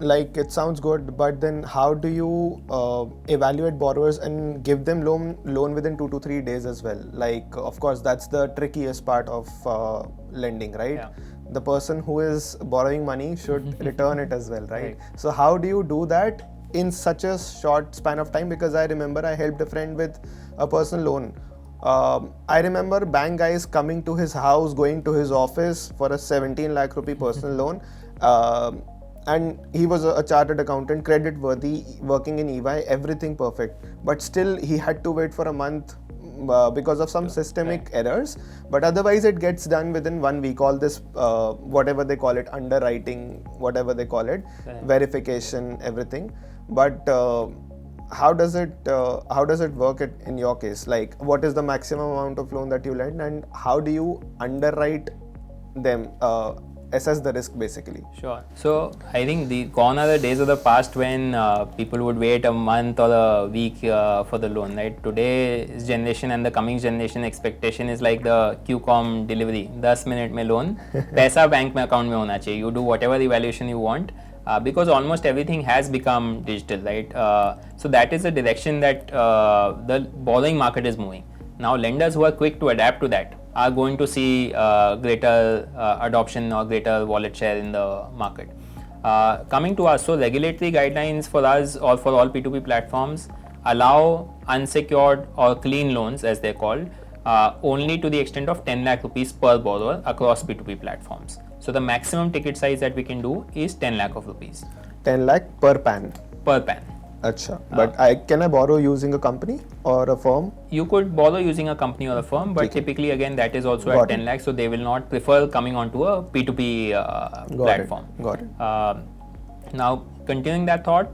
Like it sounds good, but then how do you evaluate borrowers and give them loan within 2 to 3 days as well? Like, of course, that's the trickiest part of lending, right? Yeah. The person who is borrowing money should return it as well, right? So how do you do that in such a short span of time? Because I remember I helped a friend with a personal loan. I remember bank guys coming to his house, going to his office for a 17 lakh rupee personal loan. And he was a chartered accountant, credit worthy, working in EY, everything perfect. But still, he had to wait for a month because of some systemic errors. But otherwise, it gets done within 1 week. All this, whatever they call it, underwriting, whatever they call it, verification, everything. But how does it work in your case? Like, what is the maximum amount of loan that you lend, and how do you underwrite them? Assess the risk basically. Sure. So I think gone are the days of the past when people would wait a month or a week for the loan, right? Today's generation and the coming generation expectation is like the QCOM delivery. 10 minute mein loan, paisa bank mein account mein hona chahiye. You do whatever evaluation you want because almost everything has become digital, right? So that is the direction that the borrowing market is moving. Now lenders who are quick to adapt to that are going to see greater adoption or greater wallet share in the market. Coming to us, so regulatory guidelines for us or for all P2P platforms allow unsecured or clean loans, as they're called, only to the extent of 10 lakh rupees per borrower across P2P platforms. So the maximum ticket size that we can do is 10 lakh of rupees. 10 lakh per PAN? Per PAN. Acha. But can I borrow using a company or a firm? You could borrow using a company or a firm, but typically again that is also at 10 lakhs, so they will not prefer coming onto a P2P platform. Got it. Now continuing that thought,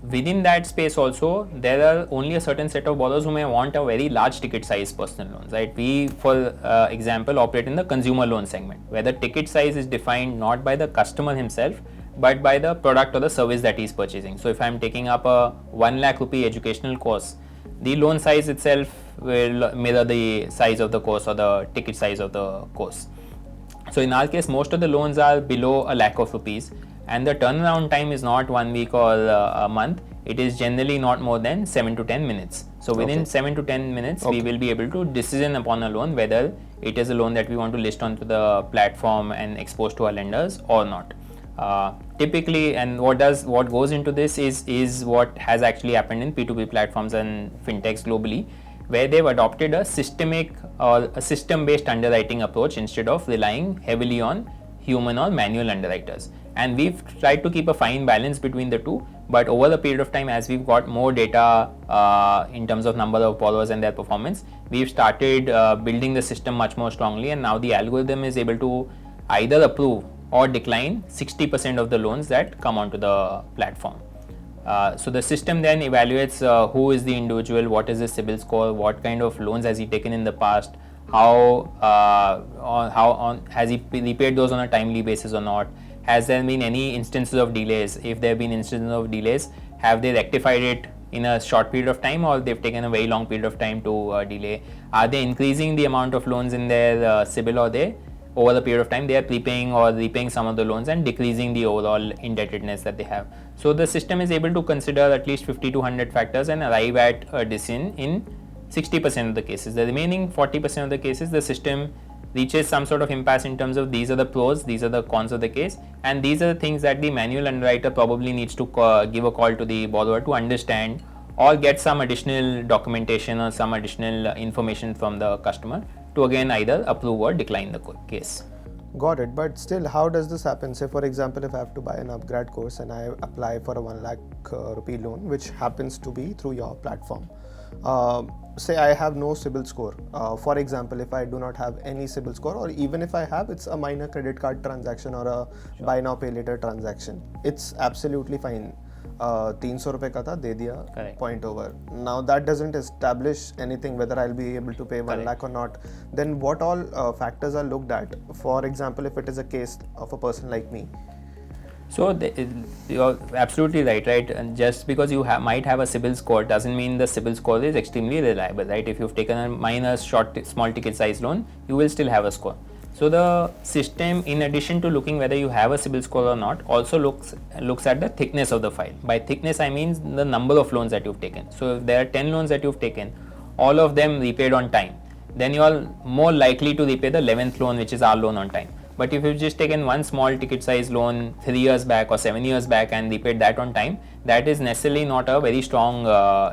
within that space also there are only a certain set of borrowers who may want a very large ticket size personal loans, right? We, for example, operate in the consumer loan segment where the ticket size is defined not by the customer himself but by the product or the service that he is purchasing. So if I am taking up a 1 lakh rupee educational course, the loan size itself will mirror the size of the course or the ticket size of the course. So in our case, most of the loans are below a lakh of rupees, and the turnaround time is not 1 week or a month. It is generally not more than 7 to 10 minutes. So within 7 to 10 minutes, we will be able to decision upon a loan whether it is a loan that we want to list onto the platform and expose to our lenders or not. Typically, and what goes into this is what has actually happened in P2P platforms and fintechs globally, where they've adopted a systemic or a system-based underwriting approach instead of relying heavily on human or manual underwriters. And we've tried to keep a fine balance between the two, but over the period of time, as we've got more data in terms of number of borrowers and their performance, we've started building the system much more strongly, and now the algorithm is able to either approve or decline 60% of the loans that come onto the platform. So the system then evaluates who is the individual, what is his CIBIL score, what kind of loans has he taken in the past, how has he repaid those on a timely basis or not, has there been any instances of delays, if there have been instances of delays, have they rectified it in a short period of time or they've taken a very long period of time to delay, are they increasing the amount of loans in their CIBIL, or they over the period of time they are prepaying or repaying some of the loans and decreasing the overall indebtedness that they have. So the system is able to consider at least 50 to 100 factors and arrive at a decision in 60% of the cases. The remaining 40% of the cases, the system reaches some sort of impasse in terms of these are the pros, these are the cons of the case, and these are the things that the manual underwriter probably needs to give a call to the borrower to understand or get some additional documentation or some additional information from the customer to again either approve or decline the case. Got it. But still, how does this happen? Say, for example, if I have to buy an upgrade course and I apply for a 1 lakh rupee loan, which happens to be through your platform. Say I have no CIBIL score. For example, if I do not have any CIBIL score, or even if I have, it's a minor credit card transaction or a buy now pay later transaction. It's absolutely fine. 300 रुपए का था, दे दिया, point over. Now that doesn't establish anything whether I'll be able to pay 1 lakh or not. Then what all factors are looked at? For example, if it is a case of a person like me. So you're absolutely right? And just because you might have a CIBIL score doesn't mean the CIBIL score is extremely reliable, right? If you've taken a minor small ticket size loan, you will still have a score. So the system, in addition to looking whether you have a CIBIL score or not, also looks at the thickness of the file. By thickness, I mean the number of loans that you've taken. So if there are 10 loans that you've taken, all of them repaid on time, then you are more likely to repay the 11th loan, which is our loan, on time. But if you've just taken one small ticket size loan 3 years back or 7 years back and repaid that on time, that is necessarily not a very strong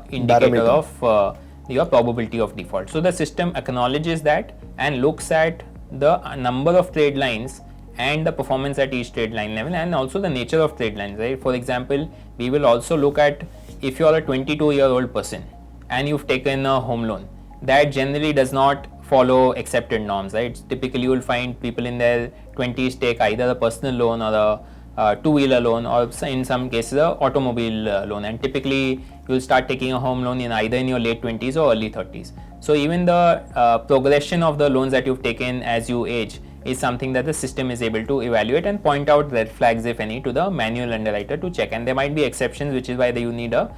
indicator of your probability of default. So the system acknowledges that and looks at the number of trade lines and the performance at each trade line level, and also the nature of trade lines, right? For example, we will also look at if you are a 22-year-old person and you've taken a home loan, that generally does not follow accepted norms, right? Typically, you will find people in their 20s take either a personal loan or a two-wheeler loan, or in some cases a automobile loan, and typically you will start taking a home loan in either in your late 20s or early 30s. So even the progression of the loans that you've taken as you age is something that the system is able to evaluate and point out red flags, if any, to the manual underwriter to check. And there might be exceptions, which is why you need a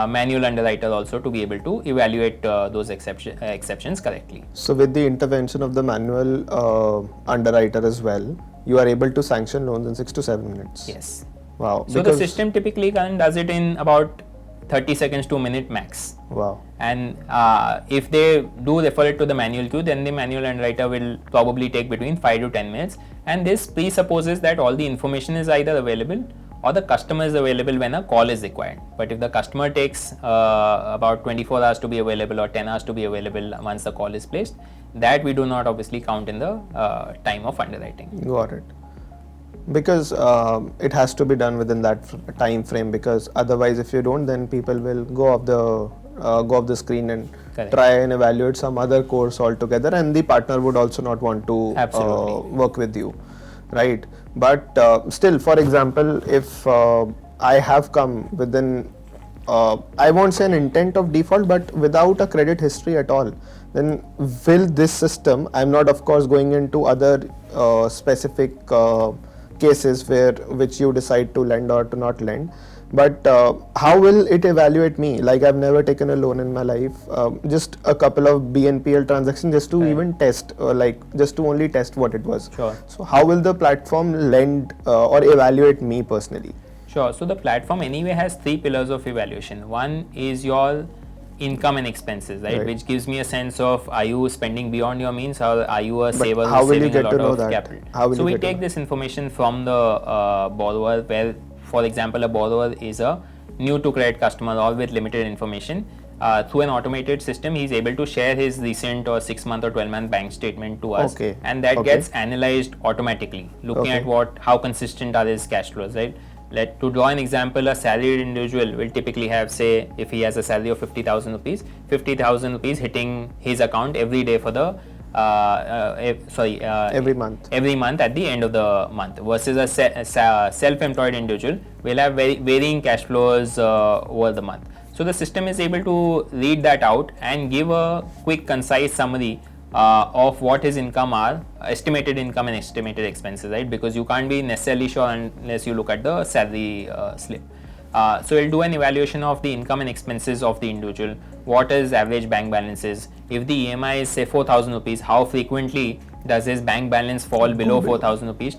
manual underwriter also to be able to evaluate those exceptions correctly. So with the intervention of the manual underwriter as well, you are able to sanction loans in 6 to 7 minutes. Yes. Wow. So the system typically does it in about 30 seconds to a minute max. Wow. And if they do refer it to the manual queue, then the manual underwriter will probably take between 5 to 10 minutes. And this presupposes that all the information is either available or the customer is available when a call is required. But if the customer takes about 24 hours to be available or 10 hours to be available once the call is placed, that we do not obviously count in the time of underwriting. Got it. Because it has to be done within that time frame, because otherwise if you don't, then people will go off the screen and try and evaluate some other course altogether, and the partner would also not want to work with you, right? But still, for example, if I have come within I won't say an intent of default, but without a credit history at all, then will this system, I'm not of course going into other specific cases which you decide to lend or to not lend, but how will it evaluate me? Like, I've never taken a loan in my life, just a couple of BNPL transactions just to even test, just to only test what it was. Sure. So how will the platform lend or evaluate me personally? Sure. So the platform anyway has 3 pillars of evaluation. One is your income and expenses, right? Which gives me a sense of, are you spending beyond your means, or are you a saver who's saving a lot of capital? So we take this information from the borrower, where, for example, a borrower is a new to credit customer or with limited information. Through an automated system, he's able to share his recent or 6-month or 12-month bank statement to us, and that gets analyzed automatically, looking at how consistent are his cash flows, right? To draw an example, a salaried individual will typically have, say, if he has a salary of 50,000 rupees, 50,000 rupees hitting his account every day for the every month at the end of the month, versus a self-employed individual will have varying cash flows over the month. So the system is able to read that out and give a quick, concise summary of what his income are, estimated income and estimated expenses, right? Because you can't be necessarily sure unless you look at the salary slip. So it'll do an evaluation of the income and expenses of the individual. What is average bank balances? If the EMI is, say, 4,000 rupees, how frequently does his bank balance fall below 4,000 rupees?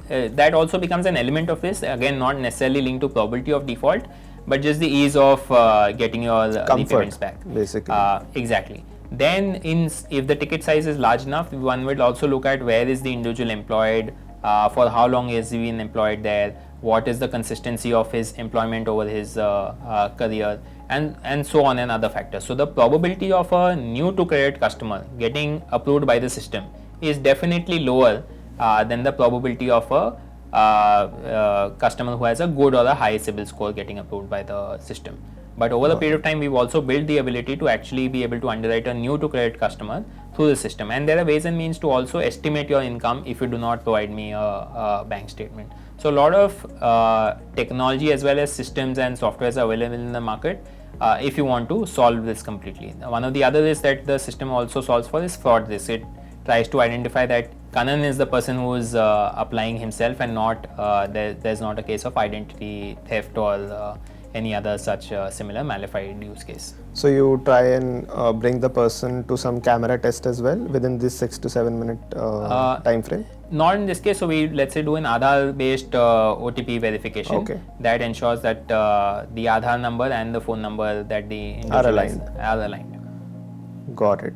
That also becomes an element of this. Again, not necessarily linked to probability of default, but just the ease of getting your repayments back. Basically. Exactly. Then, if the ticket size is large enough, one will also look at where is the individual employed, for how long has he been employed there, what is the consistency of his employment over his career, and so on, and other factors. So the probability of a new to credit customer getting approved by the system is definitely lower than the probability of a customer who has a good or a high CIBIL score getting approved by the system. But over the period of time, we've also built the ability to actually be able to underwrite a new to credit customer through the system. And there are ways and means to also estimate your income if you do not provide me a bank statement. So a lot of technology as well as systems and softwares are available in the market if you want to solve this completely. One of the other is that the system also solves for is fraud risk. It tries to identify that Kanan is the person who is applying himself, and not there's not a case of identity theft or any other such similar malified use case. So you try and bring the person to some camera test as well within this 6 to 7 minute time frame? Not in this case. So we, let's say, do an Aadhaar based OTP verification. Okay. That ensures that the Aadhaar number and the phone number that the individual Are aligned. are aligned. Got it.